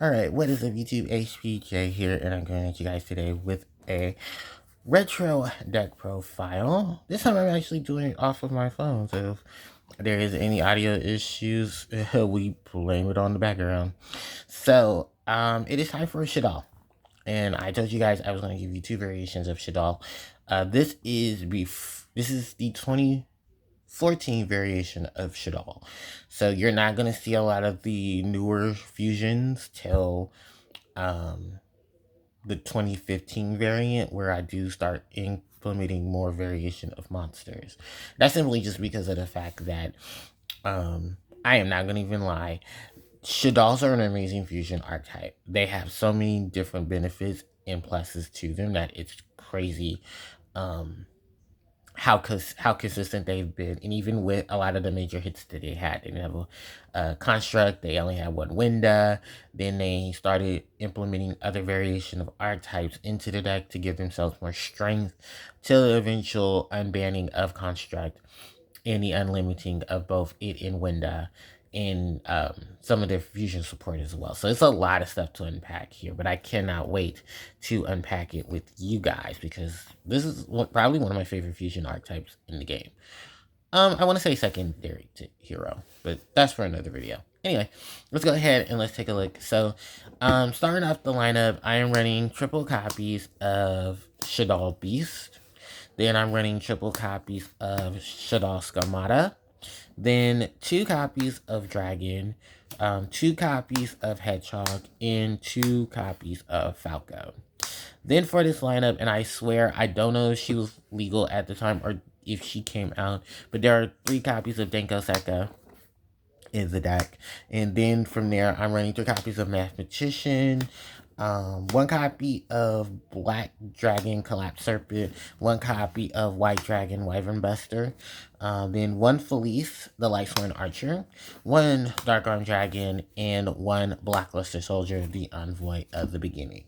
Alright, what is up YouTube? HPJ here, and I'm coming at you guys today with a retro deck profile. This time I'm actually doing it off of my phone, so if there is any audio issues, we blame it on the background. So, it is time for a Shaddoll. And I told you guys I was going to give you two variations of Shaddoll. This is the 2014 variation of Shaddoll. So you're not going to see a lot of the newer fusions till the 2015 variant, where I do start implementing more variation of monsters. That's simply just because of the fact that I am not going to even lie. Shaddolls are an amazing fusion archetype. They have so many different benefits and pluses to them that it's crazy. How consistent they've been, and even with a lot of the major hits that they had, they didn't have a construct. They only had one window. Then they started implementing other variation of archetypes into the deck to give themselves more strength, till the eventual unbanning of construct and the unlimiting of both it and window, and some of their fusion support as well. So it's a lot of stuff to unpack here, but I cannot wait to unpack it with you guys, because this is probably one of my favorite fusion archetypes in the game. I want to say secondary to hero, but that's for another video. Anyway, let's go ahead and let's take a look. So, starting off the lineup, I am running triple copies of Shaddoll Beast. Then I'm running triple copies of Shaddoll Skarmata. Then 2 copies of Dragon, 2 copies of Hedgehog, and 2 copies of Falco. Then for this lineup, and I swear I don't know if she was legal at the time or if she came out, but there are 3 copies of Denko Seka in the deck. And then from there, I'm running 3 copies of Mathematician, 1 copy of Black Dragon Collapse Serpent, 1 copy of White Dragon Wyvern Buster, then 1 Felice, the Lightsworn Archer, 1 Dark Arm Dragon, and 1 Blackluster Soldier, the Envoy of the Beginning.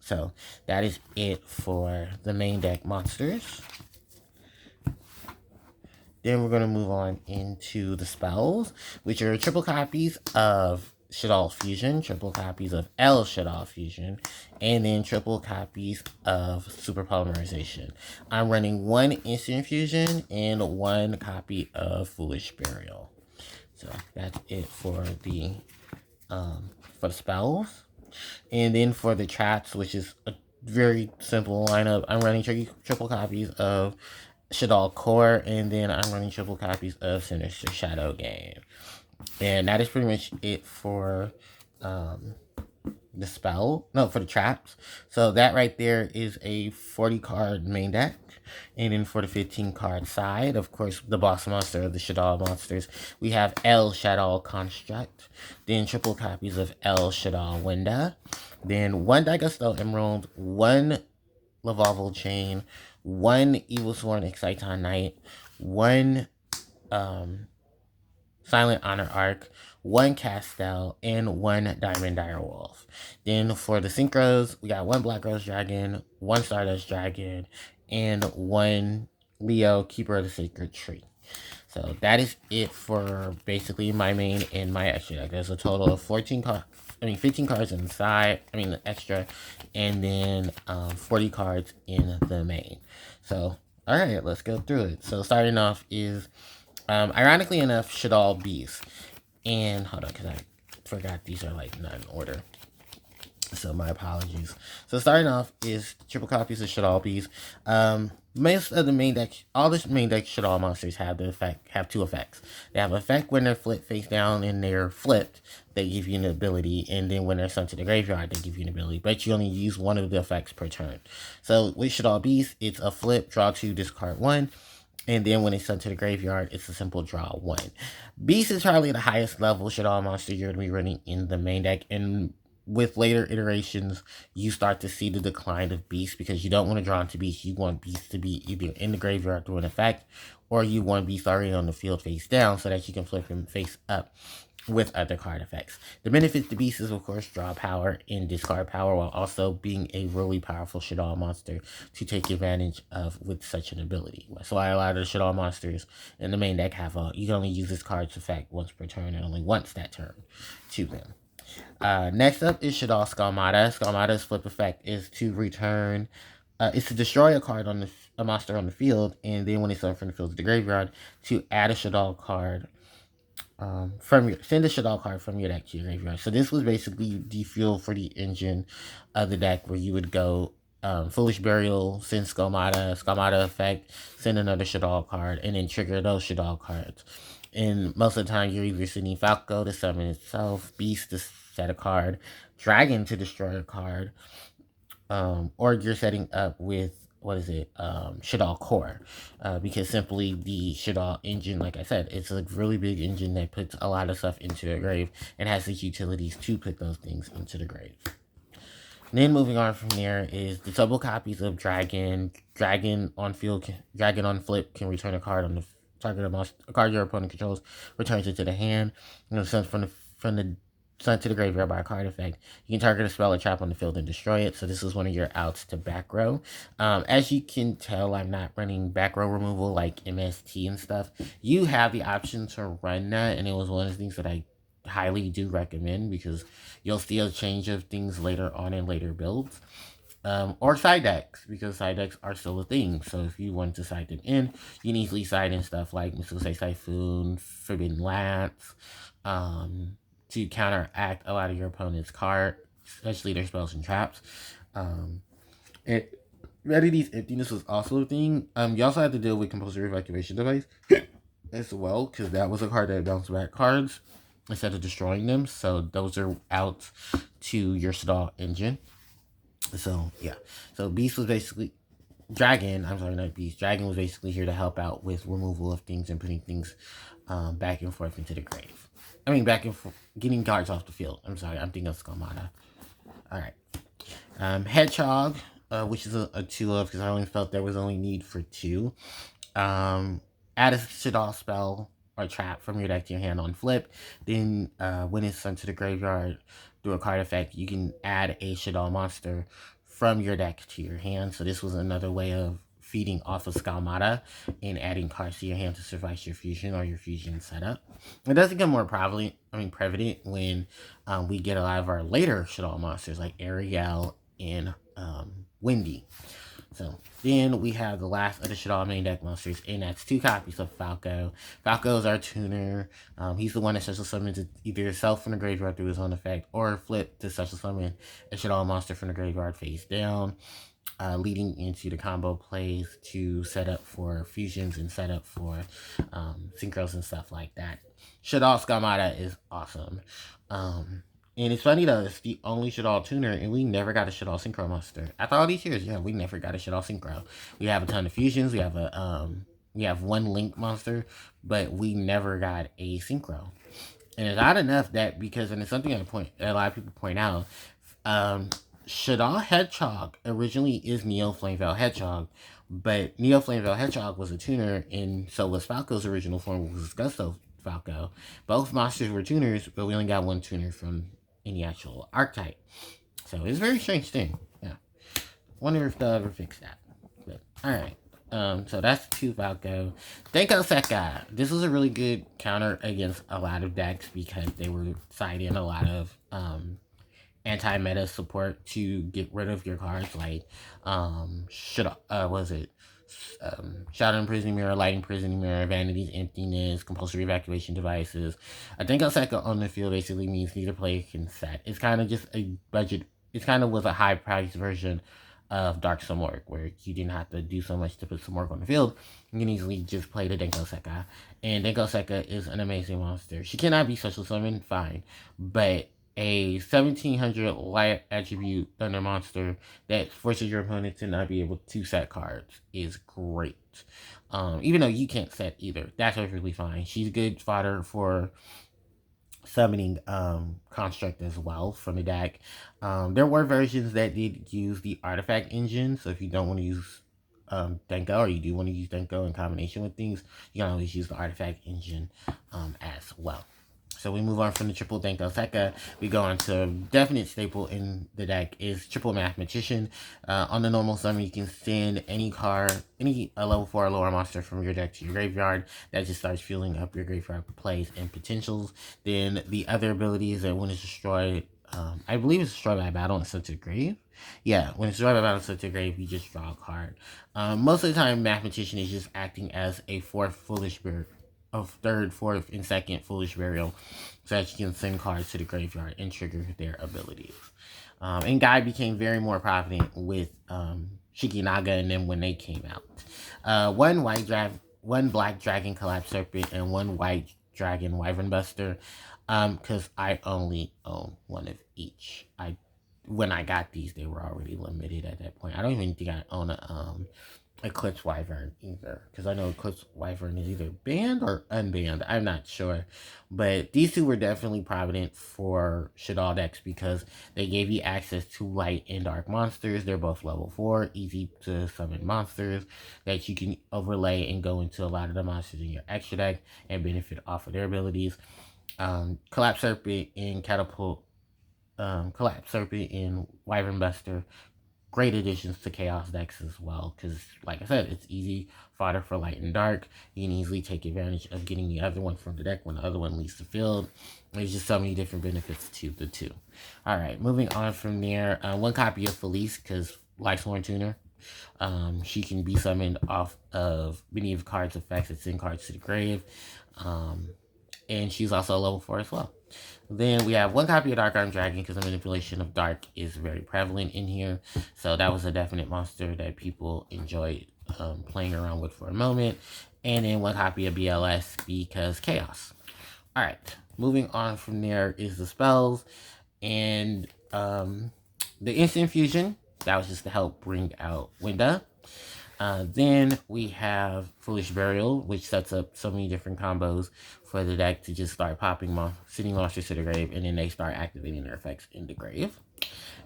So that is it for the main deck monsters. Then we're going to move on into the spells, which are triple copies of Shaddoll Fusion, triple copies of L Shaddoll Fusion, and then triple copies of Super Polymerization. I'm running 1 Instant Fusion and 1 copy of Foolish Burial. So that's it for the spells. And then for the traps, which is a very simple lineup, I'm running triple copies of Shaddoll Core, and then I'm running triple copies of Sinister Shadow Game. And that is pretty much it for the spell. No, for the traps. So that right there is a 40 card main deck. And then for the 15 card side, of course, the boss monster of the Shaddoll monsters, we have L Shaddoll Construct, then triple copies of L Shaddoll Winda, then 1 Daigusto Emerald, 1 Lavalval Chain, 1 Evil Sworn Exciton Knight, 1 Silent Honor Arc, 1 Castell, and 1 Diamond Direwolf. Then for the synchros, we got 1 Black Rose Dragon, 1 Stardust Dragon, and 1 Leo Keeper of the Sacred Tree. So that is it for basically my main and my extra deck. There's a total of 15 cards inside, extra, and then 40 cards in the main. So, alright, let's go through it. So starting off is, ironically enough, Shaddoll Beast. And, hold on, because I forgot these are, like, not in order. So, my apologies. So, starting off is triple copies of Shaddoll Beast. Most of the main deck, all the main deck Shaddoll monsters have 2 effects. They have an effect when they're flipped face down and they're flipped, they give you an ability, and then when they're sent to the graveyard, they give you an ability, but you only use 1 of the effects per turn. So with Shaddoll Beast, it's a flip, draw 2, discard 1, and then when it's sent to the graveyard, it's a simple draw 1. Beast is probably the highest level Shaddoll monster you're going to be running in the main deck, and with later iterations, you start to see the decline of Beast, because you don't want to draw into Beast. You want Beast to be either in the graveyard through an effect, or you want Beast already on the field face down so that you can flip him face up with other card effects. The benefits to Beast is, of course, draw power and discard power, while also being a really powerful Shaddoll monster to take advantage of with such an ability. So why a lot of the Shaddoll monsters in the main deck have you can only use this card's effect once per turn, and only once that turn to them. Next up is Shaddoll Skalmata. Skalmata's flip effect is to return. It's to destroy a card on a monster on the field, and then when it's sent from the field to the graveyard, to add a Shaddoll card from your send a Shaddoll card from your deck to your graveyard. So this was basically the fuel for the engine of the deck, where you would go Foolish Burial, send Skalmata effect, send another Shaddoll card, and then trigger those Shaddoll cards. And most of the time, you're either sending Falco to summon itself, Beast to set a card, Dragon to destroy a card, or you're setting up with what is it, Shaddoll Core, because simply the Shaddoll engine, like I said, it's a really big engine that puts a lot of stuff into the grave and has the utilities to put those things into the grave. And then moving on from there is the double copies of Dragon. Dragon on flip can return a card on the target of a card your opponent controls, returns it to the hand. You know, sent from the sent to the graveyard by a card effect. You can target a spell or trap on the field and destroy it. So this is one of your outs to back row. As you can tell, I'm not running back row removal like MST and stuff. You have the option to run that, and it was one of the things that I highly do recommend, because you'll see a change of things later on in later builds. Or side decks, because side decks are still a thing. So if you want to side them in, you can easily side in stuff like Missile Typhoon, Forbidden Lance, to counteract a lot of your opponent's cards, especially their spells and traps. Rarity's Emptiness was also a thing. You also had to deal with Compulsory Evacuation Device as well, because that was a card that bounced back cards instead of destroying them. So those are out to your Shaddoll engine. So yeah. So Beast was basically Dragon. I'm sorry, not Beast. Dragon was basically here to help out with removal of things and putting things back and forth into the grave. I mean, back and forth, getting cards off the field. I'm sorry, I'm thinking of Skalmata. All right. Hedgehog, which is a 2 of, because I only felt there was only need for 2. Add a Shaddoll spell or trap from your deck to your hand on flip. Then when it's sent to the graveyard through a card effect, you can add a Shaddoll monster from your deck to your hand. So this was another way of feeding off of Skalmata and adding cards to your hand to survive your fusion or your fusion setup. It does become more prevalent when we get a lot of our later Shaddoll monsters like Ariel and Wendy. So then we have the last of the Shaddoll main deck monsters, and that's 2 copies of Falco. Falco is our tuner. He's the one that special summons either yourself from the graveyard through his own effect, or flip to special summon a Shaddoll monster from the graveyard face down, leading into the combo plays to set up for fusions and set up for synchros and stuff like that. Shaddoll Skalmata is awesome. And it's funny though, it's the only Shaddoll tuner, and we never got a Shaddoll Synchro monster. After all these years, yeah, we never got a Shaddoll Synchro. We have a ton of fusions, we have one Link monster, but we never got a Synchro. And it's odd enough that, because, and it's something a lot of people point out, Shaddoll Hedgehog originally is Neo Flamevale Hedgehog, but Neo Flamevale Hedgehog was a tuner, and so was Falco's original form, was Gusto Falco. Both monsters were tuners, but we only got one tuner from any actual archetype. So it's a very strange thing. Yeah. Wonder if they'll ever fix that. But alright. So that's 2 Falco. Denko Sekka. This was a really good counter against a lot of decks, because they were siding a lot of anti-meta support to get rid of your cards like Shadow Imprisoning Mirror, Light Imprisoning Mirror, Vanity's Emptiness, Compulsory Evacuation Devices. I think Osaka on the field basically means neither player can set. It's kind of just a budget. It kind of was a high price version of Dark Samorg, where you didn't have to do so much to put Samorg on the field. You can easily just play the Denko Sekka. And Denko Sekka is an amazing monster. She cannot be special summoned, fine. But a 1700 light attribute thunder monster that forces your opponent to not be able to set cards is great. Even though you can't set either, that's perfectly fine. She's good fodder for summoning construct as well from the deck. There were versions that did use the artifact engine, so if you don't want to use Denko, or you do want to use Denko in combination with things, you can always use the artifact engine as well. So we move on from the triple Denko Sekka. We go on to a definite staple in the deck is triple Mathematician. On the normal summon, you can send any card, any level 4 or lower monster from your deck to your graveyard. That just starts filling up your graveyard plays and potentials. Then the other ability is that when it's destroyed, I believe it's destroyed by battle and sent to the grave. Yeah, when it's destroyed by battle and sent to the grave, you just draw a card. Most of the time, Mathematician is just acting as a fourth Foolish Bird of third, fourth, and second Foolish Burial so that you can send cards to the graveyard and trigger their abilities. And Guy became very more prominent with Shikinaga and them when they came out. One black dragon Collapse Serpent, and one white dragon Wyvern Buster. Because I only own one of each. When I got these, they were already limited at that point. I don't even think I own a Eclipse Wyvern either, because I know Eclipse Wyvern is either banned or unbanned. I'm not sure, but these two were definitely prominent for Shaddoll decks because they gave you access to light and dark monsters. They're both level 4, easy to summon monsters that you can overlay and go into a lot of the monsters in your extra deck and benefit off of their abilities. Collapse Serpent and Collapse Serpent and Wyvern Buster, great additions to Chaos decks as well, because like I said, it's easy fodder for light and dark. You can easily take advantage of getting the other one from the deck when the other one leaves the field. There's just so many different benefits to the two. Alright, moving on from there, one copy of Felice, because Lightsworn Tuner. She can be summoned off of many of cards' effects that send cards to the grave. And she's also a level 4 as well. Then we have one copy of Dark Arm Dragon because the manipulation of dark is very prevalent in here. So that was a definite monster that people enjoyed playing around with for a moment. And then one copy of BLS because chaos. Alright, moving on from there is the spells. And the instant fusion. That was just to help bring out Winda. Then we have Foolish Burial, which sets up so many different combos for the deck to just start popping sending monsters to the grave, and then they start activating their effects in the grave.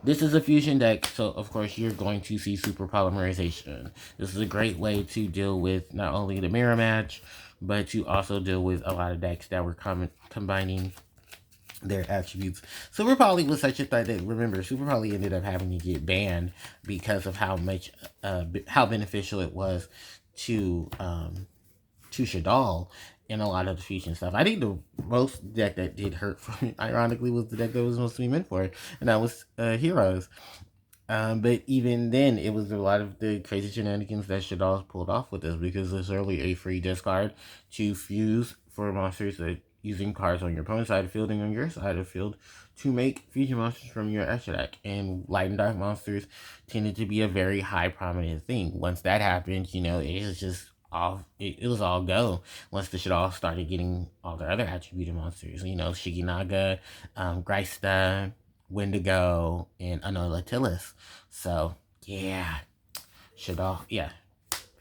This is a fusion deck, so of course you're going to see super polymerization. This is a great way to deal with not only the mirror match, but to also deal with a lot of decks that were combining their attributes. Super Poly was such a threat that, remember, Super Poly ended up having to get banned because of how beneficial it was to Shaddoll in a lot of the fusion stuff. I think the most deck that did hurt for me, ironically, was the deck that was mostly meant for it, and that was Heroes. But even then, it was a lot of the crazy shenanigans that Shaddoll pulled off with this, because there's early a free discard to fuse for monsters that using cards on your opponent's side of the field and on your side of the field to make fusion monsters from your extra deck. And light and dark monsters tended to be a very high prominent thing. Once that happened, you know, it was just all it was all go once the Shaddoll started getting all the other attributed monsters. You know, Shikinaga, Greista, Wendigo, and Latilis. So yeah, Shaddoll, yeah.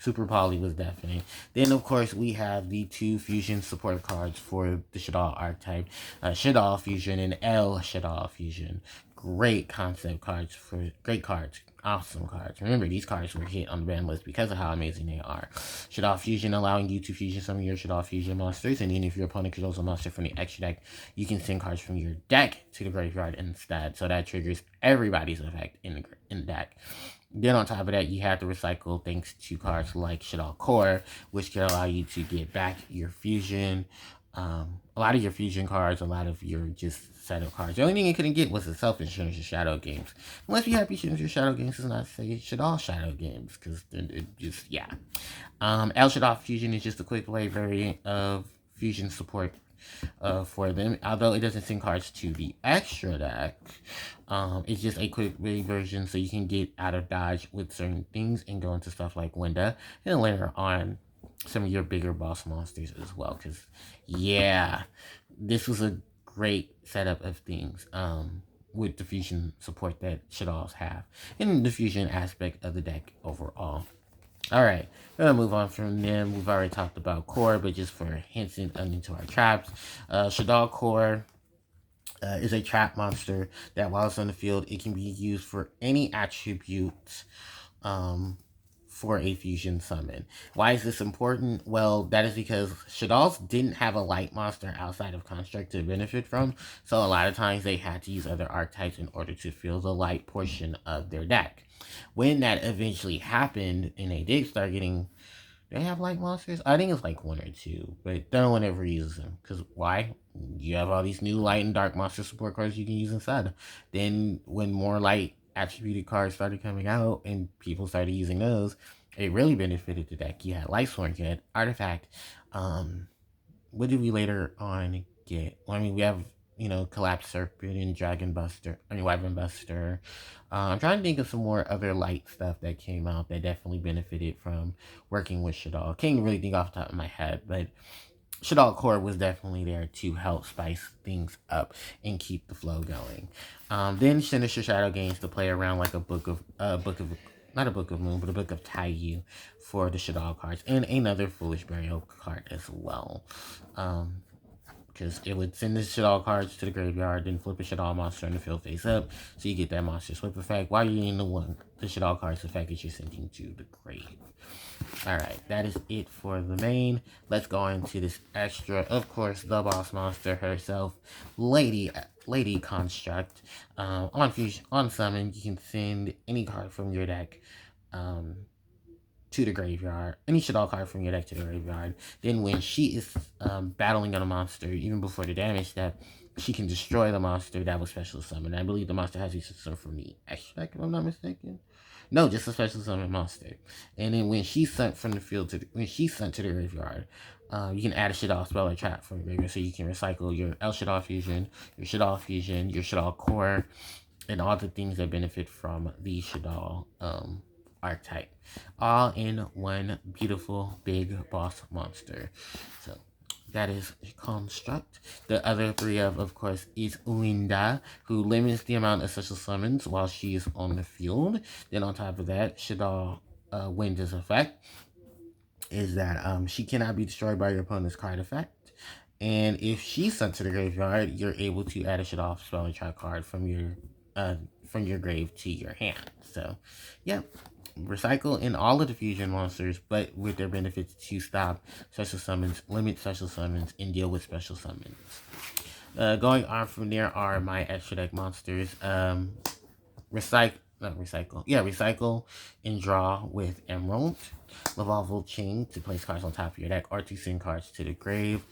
Super Poly was definitely. Then, of course, we have the two fusion support cards for the Shaddoll archetype. Shaddoll Fusion and El Shaddoll Fusion. Great concept cards great cards. Awesome cards. Remember, these cards were hit on the ban list because of how amazing they are. Shaddoll Fusion allowing you to fusion some of your Shaddoll Fusion monsters, and then if your opponent controls a monster from the extra deck, you can send cards from your deck to the graveyard instead. So that triggers everybody's effect in the deck. Then on top of that, you have to recycle thanks to cards like Shaddoll Core, which can allow you to get back your fusion, a lot of your fusion cards, a lot of your just setup cards. The only thing you couldn't get was the self-insurance of Shadow Games. Unless you have insurance your Shadow Games, does not say Shaddoll Shadow Games, because then it just, yeah. El Shaddoll Fusion is just a quick play variant of fusion support for them. Although it doesn't send cards to the extra deck, it's just a quick version so you can get out of dodge with certain things and go into stuff like Winda, and later on some of your bigger boss monsters as well. Because yeah, this was a great setup of things with the fusion support that Shaddolls have and the fusion aspect of the deck overall. Alright, we're going to move on from them. We've already talked about Core, but just for hints into our traps. Shaddoll Core is a trap monster that while it's on the field, it can be used for any attribute for a fusion summon. Why is this important? Well, that is because Shaddolls didn't have a light monster outside of Construct to benefit from, so a lot of times they had to use other archetypes in order to fill the light portion of their deck. When that eventually happened and they did start getting, they have light monsters? I think it's like one or two, but no one ever uses them. Because why? You have all these new light and dark monster support cards you can use inside. Then, when more light attributed cards started coming out and people started using those, it really benefited the deck. You had Light Sworn, you had Artifact. Um, what did we later on get? Well, I mean, we have, Collapse Serpent and Dragon Buster, Wyvern Buster. I'm trying to think of some more other light stuff that came out that definitely benefited from working with Shaddoll. Can't really think off the top of my head, but Shaddoll Core was definitely there to help spice things up and keep the flow going. Then Sinister Shadow gains to play around like not a Book of Moon, but a Book of Taiyu for the Shaddoll cards, and another Foolish Burial card as well. Because it would send the Shaddoll cards to the graveyard, then flip a Shaddoll monster in the field face up, so you get that monster sweep effect while you're in the Shaddoll cards effect that you're sending to the grave. Alright, that is it for the main. Let's go into this extra. Of course, the boss monster herself, Lady Construct. On summon, you can send any card from your deck to the graveyard. Any Shaddoll card from your deck to the graveyard. Then when she is battling on a monster, even before the damage step, she can destroy the monster that was special summoned. I believe the monster has use from the extract, if I'm not mistaken. No, just a special summon monster. And then when she's sent from the field when she's sent to the graveyard, you can add a Shaddoll spell or trap from the graveyard, so you can recycle your El Shaddoll Fusion, your Shaddoll Core, and all the things that benefit from the Shaddoll archetype, all in one beautiful big boss monster. So that is Construct. The other three of course, is Uinda, who limits the amount of special summons while she's on the field. Then on top of that, Shaddoll Winda's effect is that she cannot be destroyed by your opponent's card effect. And if she's sent to the graveyard, you're able to add a Shaddoll spell and trap card from your grave to your hand. So, yeah. Recycle in all of the fusion monsters, but with their benefits to stop special summons, limit special summons, and deal with special summons. Going on from there are my extra deck monsters. Recycle and draw with Emerald. Lavalval Chain to place cards on top of your deck or to send cards to the grave.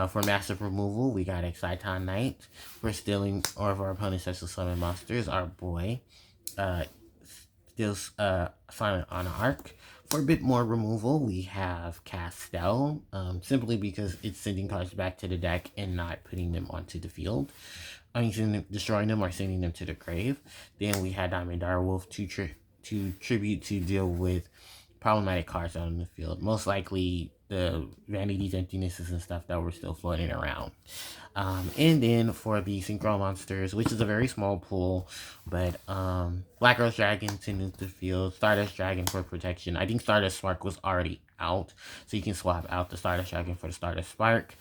For massive removal, we got Exciton Knight. For stealing or of our opponent's special summon monsters, our boy, still Silent on Arc. For a bit more removal, we have Castell, simply because it's sending cards back to the deck and not putting them onto the field. Destroying them or sending them to the grave. Then we had Diamond Direwolf to tribute to deal with problematic cards out in the field. Most likely the Vanity's Emptinesses and stuff that were still floating around. And then for the Synchro monsters, which is a very small pool, but Black Rose Dragon to nuke the field, Stardust Dragon for protection. I think Stardust Spark was already out, so you can swap out the Stardust Dragon for the Stardust Spark.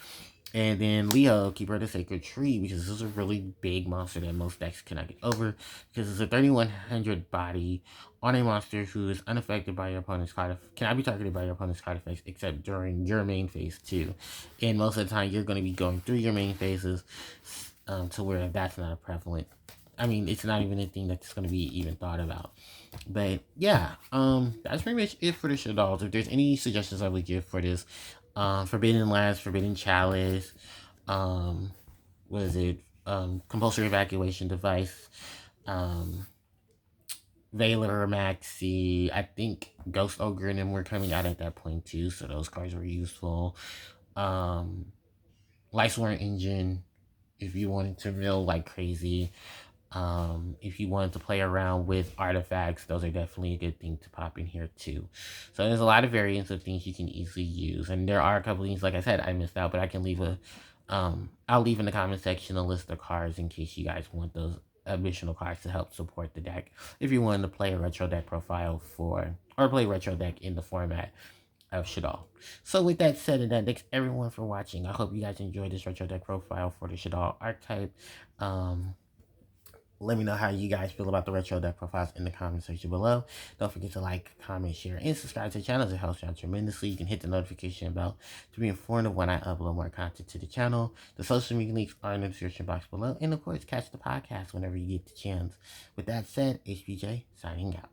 And then Leo, Keeper of the Sacred Tree, because this is a really big monster that most decks cannot get over, because it's a 3100 body on a monster who is unaffected by your opponent's card, cannot be targeted by your opponent's card effects except during your main phase too. And most of the time, you're going to be going through your main phases to where that's not a prevalent. I mean, it's not even a thing that's going to be even thought about. But yeah, that's pretty much it for the Shaddolls. If there's any suggestions I would give for this, Forbidden Last, Forbidden Chalice, what is it? Compulsory Evacuation Device, Valor Maxi. I think Ghost Ogre and them were coming out at that point too, so those cards were useful. Light Sworn Engine, if you wanted to mill like crazy. If you wanted to play around with artifacts, those are definitely a good thing to pop in here too. So there's a lot of variants of things you can easily use, and there are a couple things, like I said, I missed out, but I can leave I'll leave in the comment section a list of cards in case you guys want those additional cards to help support the deck. If you wanted to play a retro deck profile or play retro deck in the format of Shaddoll. So with that said and done, thanks everyone for watching. I hope you guys enjoyed this retro deck profile for the Shaddoll archetype. Let me know how you guys feel about the retro deck profiles in the comment section below. Don't forget to like, comment, share, and subscribe to the channel. It helps out tremendously. You can hit the notification bell to be informed of when I upload more content to the channel. The social media links are in the description box below. And of course, catch the podcast whenever you get the chance. With that said, HBJ signing out.